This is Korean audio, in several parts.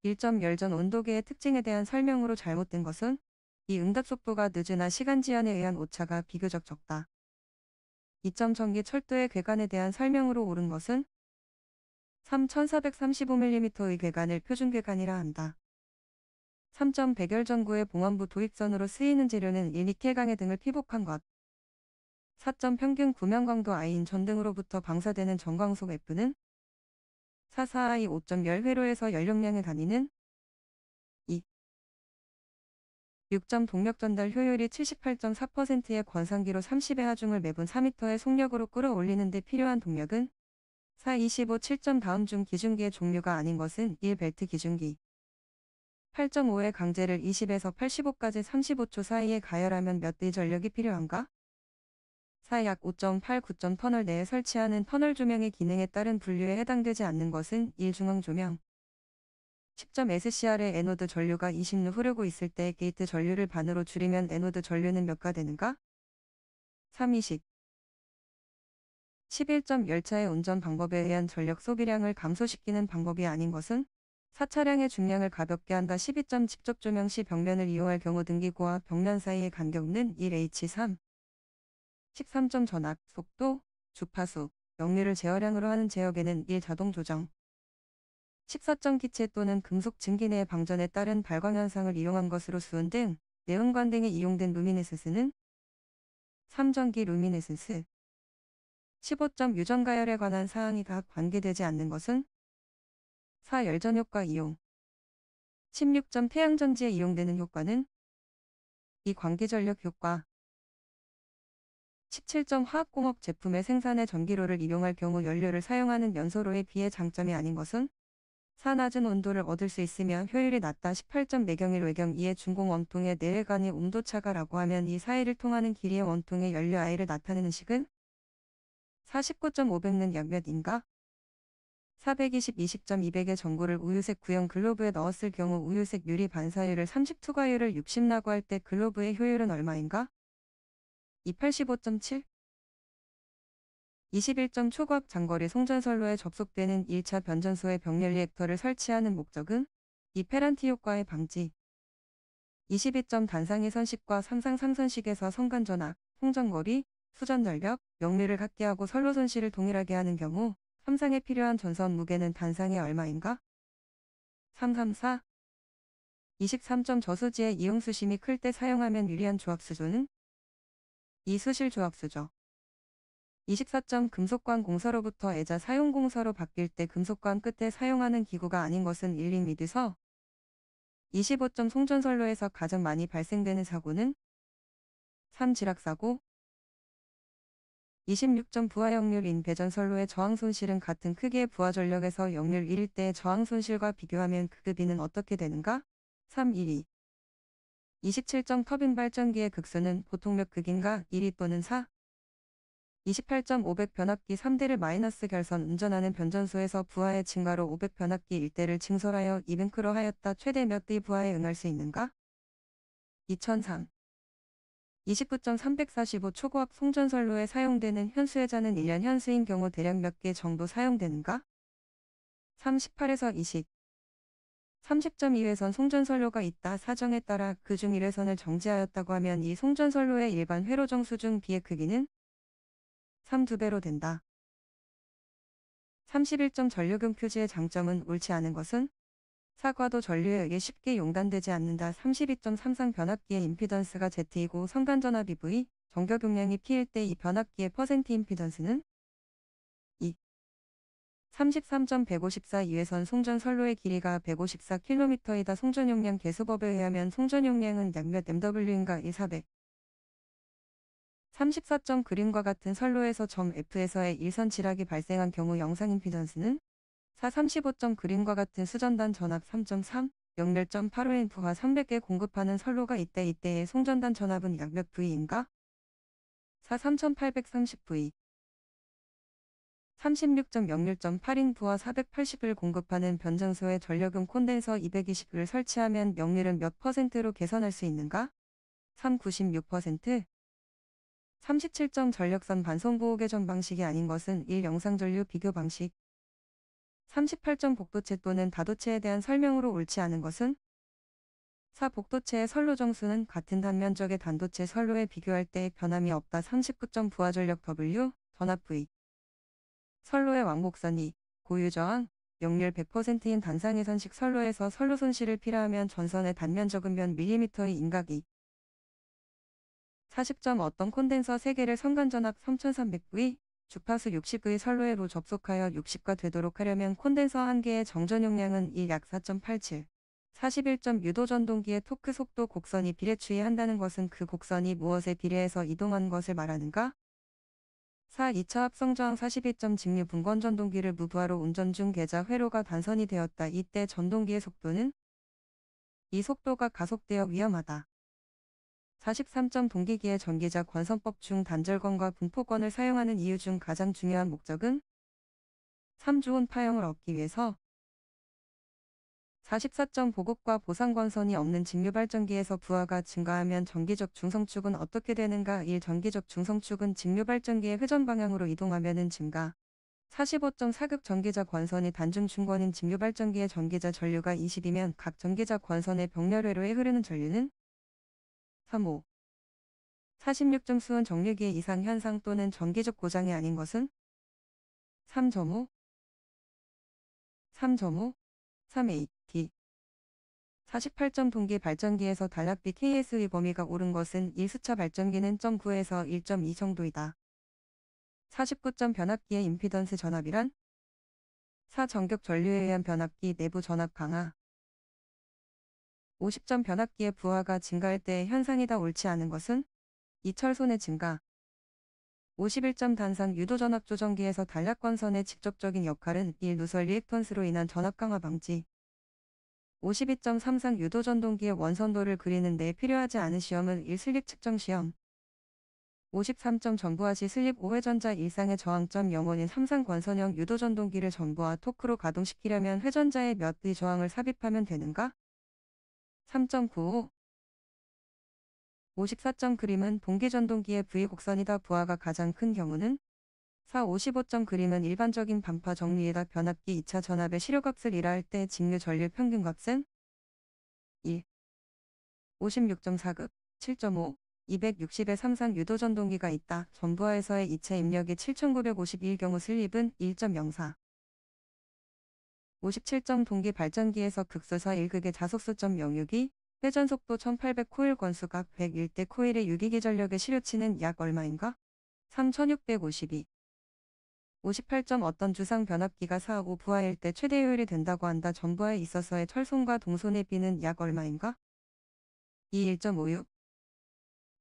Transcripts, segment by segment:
1점 열전 온도계의 특징에 대한 설명으로 잘못된 것은 이 응답 속도가 늦으나 시간 지연에 의한 오차가 비교적 적다. 2점 전기 철도의 궤관에 대한 설명으로 옳은 것은 3 1435mm의 궤관을 표준궤관이라 한다. 3점 백열전구의 봉원부 도입선으로 쓰이는 재료는 니켈 강해 등을 피복한 것. 4점 평균 구명 강도 I인 전등으로부터 방사되는 전광속 F는 44I 5점 열회로에서 연료량의 단위는 2. 6점 동력 전달 효율이 78.4%의 권상기로 30의 하중을 매분 4m의 속력으로 끌어올리는 데 필요한 동력은 4, 25, 7점 다음 중 기준기의 종류가 아닌 것은 1. 벨트 기준기 8.5의 강제를 20에서 85까지 35초 사이에 가열하면 몇 대의 전력이 필요한가? 4. 약 5.8, 9점 터널 내에 설치하는 터널 조명의 기능에 따른 분류에 해당되지 않는 것은 1. 중앙 조명 10점 SCR의 에노드 전류가 20루 흐르고 있을 때 게이트 전류를 반으로 줄이면 에노드 전류는 몇 가 되는가? 3. 20 11점 열차의 운전 방법에 의한 전력 소비량을 감소시키는 방법이 아닌 것은 4. 차량의 중량을 가볍게 한다. 12점 직접 조명 시 벽면을 이용할 경우 등기구와 벽면 사이의 간격은 1h3 13점 전압, 속도, 주파수, 역류를 제어량으로 하는 제어계는 1. 자동 조정 14점 기체 또는 금속 증기 내의 방전에 따른 발광현상을 이용한 것으로 수은 등 내음관 등에 이용된 루미네센스는 3. 전기 루미네센스 15점 유전가열에 관한 사항이 다 관계되지 않는 것은 4. 열전효과 이용 16점 태양전지에 이용되는 효과는 2. 관계전력 효과 17점 화학공업 제품의 생산에 전기료를 이용할 경우 연료를 사용하는 연소로에 비해 장점이 아닌 것은 4. 낮은 온도를 얻을 수 있으며 효율이 낮다. 18점 내경일 외경 2의 중공 원통의 내외관이 온도차가 라고 하면 이 사이를 통하는 길이의 원통의 연료 I를 나타내는 식은 49.500는 약 몇인가? 420 20점 200의 전구를 우유색 구형 글로브에 넣었을 경우 우유색 유리 반사율을 30 투과율을 60라고 할 때 글로브의 효율은 얼마인가? 285.7 21점 초고압 장거리 송전선로에 접속되는 1차 변전소에 병렬 리액터를 설치하는 목적은 2. 페란티 효과의 방지 22점 단상의 선식과 삼상 상선식에서 성간전압, 송전거리, 수전전력, 역류를 갖게 하고 선로 손실을 동일하게 하는 경우 삼상에 필요한 전선 무게는 단상의 얼마인가? 334 23점 저수지의 이용수심이 클 때 사용하면 유리한 조합수조는 2. 수실 조합수조 24점 금속관 공사로부터 애자 사용 공사로 바뀔 때 금속관 끝에 사용하는 기구가 아닌 것은 1. 미드서 25점 송전선로에서 가장 많이 발생되는 사고는 3. 지락사고 26점 부하역률인 배전선로의 저항손실은 같은 크기의 부하전력에서 역률 1일 때의 저항손실과 비교하면 그 급이는 어떻게 되는가? 3. 1위 27점 터빈 발전기의 극수는 보통 몇 극인가? 1위 또는 4. 28점 500 변압기 3대를 마이너스 결선 운전하는 변전소에서 부하의 증가로 500 변압기 1대를 증설하여 이뱅크로 하였다. 최대 몇 대의 부하에 응할 수 있는가? 2003 29점 345 초고압 송전선로에 사용되는 현수회자는 1년 현수인 경우 대략 몇 개 정도 사용되는가? 38에서 20 30점 2회선 송전선로가 있다. 사정에 따라 그중 1회선을 정지하였다고 하면 이 송전선로의 일반 회로정 수중 비의 크기는 3. 2배로 된다. 31점 전류금 표지의 장점은 옳지 않은 것은 사과도 전류에 의해 쉽게 용단되지 않는다. 32점 삼상 변압기의 임피던스가 Z이고 성간전압이 V, 정격용량이 P일 때 이 변압기의 퍼센트 임피던스는 2. 33점 154 2회선 송전선로의 길이가 154km이다. 송전용량 계수법에 의하면 송전용량은 약 몇 MW인가? 1. 400 34점 그림과 같은 선로에서 점 F에서의 일선 지락이 발생한 경우 영상 임피던스는 4. 35점 그림과 같은 수전단 전압 3.3, 역렬점 8호인 부하 300개 공급하는 선로가 있대. 이때의 송전단 전압은 약 몇 V인가? 4. 3830V 36점 역률점 8인 부하 480을 공급하는 변전소에 전력은 콘덴서 220을 설치하면 역률은 몇 %로 개선할 수 있는가? 3. 96% 37점 전력선 반송보호 개선 방식이 아닌 것은 1. 영상전류 비교 방식 38점 복도체 또는 다도체에 대한 설명으로 옳지 않은 것은 4. 복도체의 선로 정수는 같은 단면적의 단도체 선로에 비교할 때 변함이 없다. 39점 부하전력 W, 전압 V. 선로의 왕복선 2. 고유 저항, 역률 100%인 단상해선식 선로에서 선로 손실을 필요하면 전선의 단면적은 몇 밀리미터의 인각이 40점 어떤 콘덴서 3개를 선간전압 3300V, 주파수 60V 선로에로 접속하여 60가 되도록 하려면 콘덴서 1개의 정전 용량은 약 4.87. 41점 유도 전동기의 토크 속도 곡선이 비례추이한다는 것은 그 곡선이 무엇에 비례해서 이동한 것을 말하는가? 4. 2차 합성 저항 42점 직류 분권 전동기를 무부하로 운전 중 계좌 회로가 단선이 되었다. 이때 전동기의 속도는 이 속도가 가속되어 위험하다. 43점 동기기의 전기자 권선법 중 단절권과 분포권을 사용하는 이유 중 가장 중요한 목적은 3. 좋은 파형을 얻기 위해서 44점 보급과 보상권선이 없는 직류발전기에서 부하가 증가하면 전기적 중성축은 어떻게 되는가? 1. 전기적 중성축은 직류발전기의 회전 방향으로 이동하면은 증가. 45점 사극 전기자 권선이 단중 중권인 직류발전기의 전기자 전류가 20이면 각 전기자 권선의 병렬회로에 흐르는 전류는 3.5. 46점 수은 정류기의 이상 현상 또는 전기적 고장이 아닌 것은 3.5. 3.5. 3A, D. 48점 동기 발전기에서 단락비 KS의 범위가 옳은 것은 1수차 발전기는 0.9에서 1.2 정도이다. 49점 변압기의 임피던스 전압이란 4. 전격 전류에 의한 변압기 내부 전압 강화. 50점 변압기의 부하가 증가할 때의 현상이다. 옳지 않은 것은 2. 철손의 증가. 51점 단상 유도 전압 조정기에서 단락권선의 직접적인 역할은 1. 누설 리액턴스로 인한 전압 강화 방지. 52점 삼상 유도 전동기의 원선도를 그리는 데 필요하지 않은 시험은 1. 슬립 측정 시험. 53점 전부하시 슬립 5회전자 일상의 저항점 영원인 삼상 권선형 유도 전동기를 전부하 토크로 가동시키려면 회전자의 몇 의 저항을 삽입하면 되는가? 3.95. 54점 그림은 동기전동기의 V 곡선이다. 부하가 가장 큰 경우는 4. 55점 그림은 일반적인 반파 정리에다 변압기 2차 전압의 실효값을 일할 때 직류 전류 평균값은 1. 56점 4급 7.5. 260의 삼상 유도 전동기가 있다. 전부하에서의 이체 입력이 7951 경우 슬립은 1.04. 57점 동기 발전기에서 극소사 1극의 자속수점 062, 회전속도 1800 코일 건수각 101대 코일의 유기기 전력의 실효치는 약 얼마인가? 3652. 58점 어떤 주상 변압기가 4하고 부하일 때 최대 효율이 된다고 한다. 전부하에 있어서의 철손과 동손의 비는 약 얼마인가? 2. 1.56.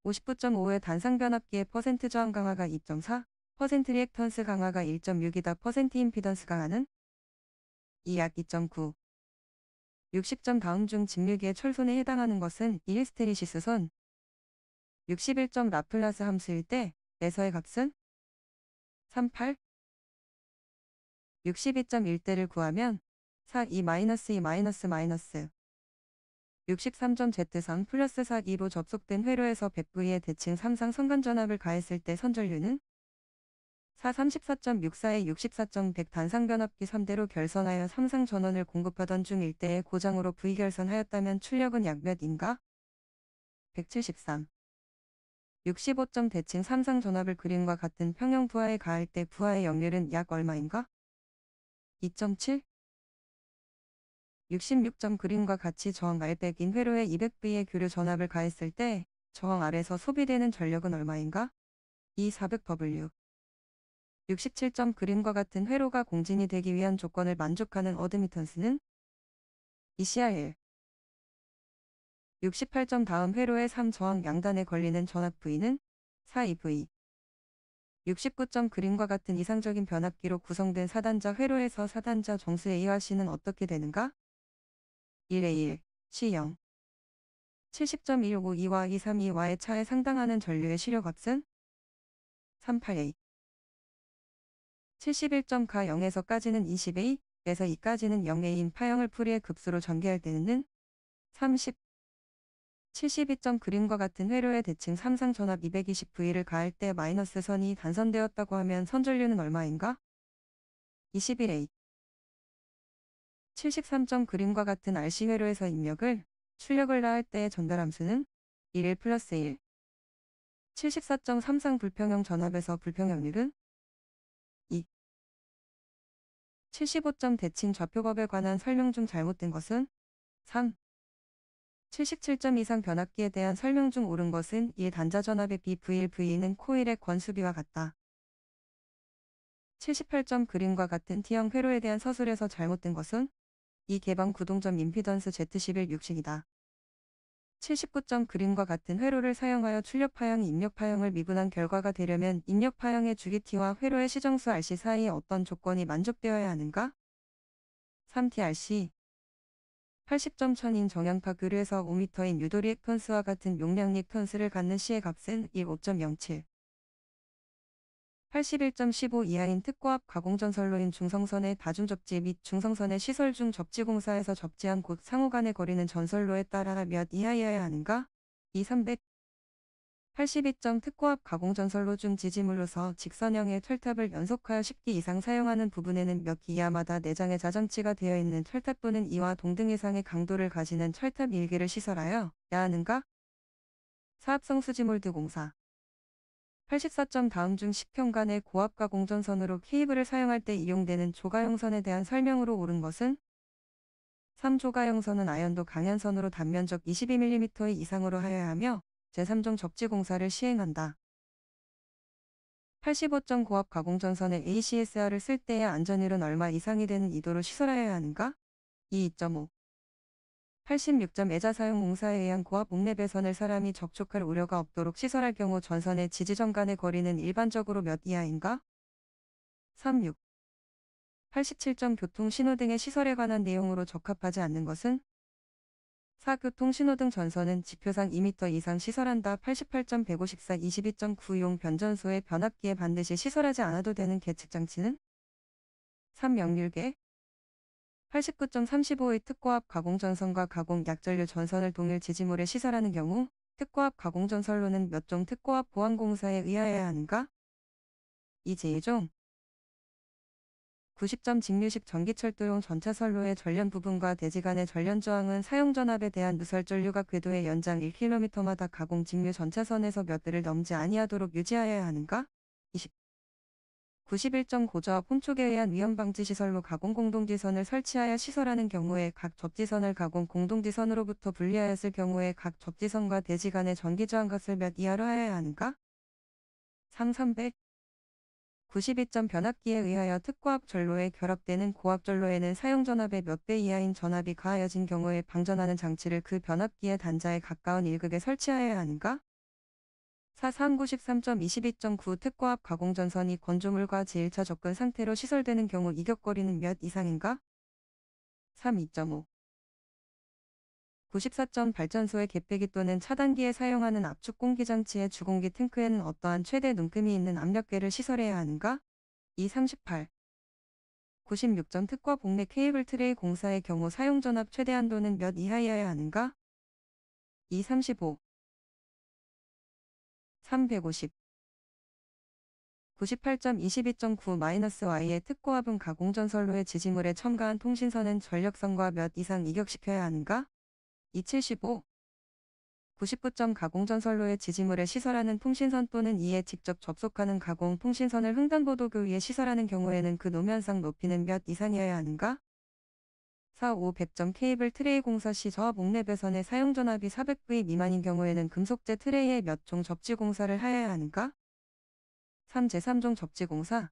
59.5의 단상 변압기의 퍼센트 저항 강화가 2.4, 퍼센트 리액턴스 강화가 1.6이다. 퍼센트 임피던스 강화는 2 약 2.9. 60점 다음 중 직류기의 철손에 해당하는 것은 1. 히스테리시스선. 61점 라플라스 함수일 때 에서의 값은 38. 62.1대를 구하면 4 2 마이너스 2 마이너스 마이너스 63점 Z상 플러스 4 2로 접속된 회로에서 100V의 대칭 3상 선간전압을 가했을 때 선전류는 4 34.64에 64.100 단상변압기 3대로 결선하여 3상 전원을 공급하던 중 일대의 고장으로 V 결선하였다면 출력은 약 몇인가? 173. 65점 대칭 3상 전압을 그림과 같은 평형 부하에 가할 때 부하의 역률은 약 얼마인가? 2.7. 66점 그림과 같이 저항 R100인 회로에 200V의 교류 전압을 가했을 때 저항 R에서 소비되는 전력은 얼마인가? 400W. 67점 그림과 같은 회로가 공진이 되기 위한 조건을 만족하는 어드미턴스는 ECR1. 68점 다음 회로의 3 저항 양단에 걸리는 전압 V는 4EV. 69점 그림과 같은 이상적인 변압기로 구성된 4단자 회로에서 4단자 정수 A와 C는 어떻게 되는가? 1A1, C0. 70.152와 232와의 차에 상당하는 전류의 실효값은 38A. 71점 가 0에서까지는 20A, 에서 2까지는 0A인 파형을 풀이의 급수로 전개할 때는 30. 72점 그림과 같은 회로의 대칭 3상 전압 220V를 가할 때 마이너스 선이 단선되었다고 하면 선전류는 얼마인가? 21A. 73점 그림과 같은 RC 회로에서 입력을 출력을 다할 때의 전달 함수는 1 플러스 1. 74.3상 불평형 전압에서 불평형률은 2. 75점 대칭 좌표법에 관한 설명 중 잘못된 것은 3. 77점 이상 변압기에 대한 설명 중 옳은 것은 1. 단자 전압의 BV1, V2는 코일의 권수비와 같다. 78점 그림과 같은 T형 회로에 대한 서술에서 잘못된 것은 2. 개방 구동점 임피던스 Z11 60이다. 79점 그림과 같은 회로를 사용하여 출력 파형이 입력 파형을 미분한 결과가 되려면 입력 파형의 주기 T와 회로의 시정수 RC 사이에 어떤 조건이 만족되어야 하는가? 3T RC 80점 천인 정향파 교류에서 5m인 유도 리액턴스와 같은 용량 리액턴스를 갖는 C의 값은 1 5.07. 81.15 이하인 특고압 가공전선로인 중성선의 다중접지 및 중성선의 시설 중 접지공사에서 접지한 곳 상호 간의 거리는 전선로에 따라 몇 이하여야 하는가? 2 300. 82점 특고압 가공전선로 중 지지물로서 직선형의 철탑을 연속하여 10기 이상 사용하는 부분에는 몇 기 이하마다 내장에 자장치가 되어 있는 철탑 또는 이와 동등 이상의 강도를 가지는 철탑 1기를 시설하여야 하는가? 사합성 수지몰드 공사 84점 다음 중 10평간의 고압 가공전선으로 케이블을 사용할 때 이용되는 조가형선에 대한 설명으로 옳은 것은 3. 조가형선은 아연도 강연선으로 단면적 22mm 이상으로 하여야 하며 제3종 접지공사를 시행한다. 85점 고압 가공전선의 ACSR을 쓸 때의 안전율은 얼마 이상이 되는 이도로 시설하여야 하는가? 2.5. 86점 애자 사용 공사에 의한 고압 옥내 배선을 사람이 접촉할 우려가 없도록 시설할 경우 전선의 지지점 간의 거리는 일반적으로 몇 이하인가? 36. 87점 교통 신호등의 시설에 관한 내용으로 적합하지 않는 것은 4. 교통 신호등 전선은 지표상 2m 이상 시설한다. 88점 154 22.9용 변전소의 변압기에 반드시 시설하지 않아도 되는 계측장치는 3. 역률계 89점 35의 특고압 가공전선과 가공 약전류 전선을 동일 지지물에 시설하는 경우 특고압 가공전선로는 몇 종 특고압 보안공사에 의하여야 하는가? 이 제2종 90점 직류식 전기철도용 전차선로의 전련 부분과 대지 간의 전련 저항은 사용전압에 대한 누설전류가 궤도의 연장 1km마다 가공 직류 전차선에서 몇 대를 넘지 아니하도록 유지하여야 하는가? 20. 91점 고저압 혼촉에 의한 위험방지시설로 가공 공동지선을 설치하여 시설하는 경우에 각 접지선을 가공 공동지선으로부터 분리하였을 경우에 각 접지선과 대지 간의 전기저항값을 몇 이하로 하여야 하는가? 300. 92점 변압기에 의하여 특고압 전로에 결합되는 고압 전로에는 사용전압의 몇 배 이하인 전압이 가하여진 경우에 방전하는 장치를 그 변압기의 단자에 가까운 일극에 설치하여야 하는가? 9393점 22.9 특고압 가공전선이 건조물과 제1차 접근 상태로 시설되는 경우 이격거리는 몇 이상인가? 2.5. 94점 발전소의 갯배기 또는 차단기에 사용하는 압축 공기장치의 주공기 탱크에는 어떠한 최대 눈금이 있는 압력계를 시설해야 하는가? 38. 96점 특과 복내 케이블 트레이 공사의 경우 사용전압 최대 한도는 몇 이하여야 하는가? 35. 350. 98점 22.9-Y의 특고압은 가공전선로의 지지물에 첨가한 통신선은 전력선과 몇 이상 이격시켜야 하는가? 75. 99점 가공전선로의 지지물에 시설하는 통신선 또는 이에 직접 접속하는 가공 통신선을 횡단보도교 위에 시설하는 경우에는 그 노면상 높이는 몇 이상이어야 하는가? 5. 100점 케이블 트레이 공사 시 저압 옥내 배선의 사용전압이 400V 미만인 경우에는 금속재 트레이에 몇 종 접지 공사를 하여야 하는가? 3. 제3종 접지 공사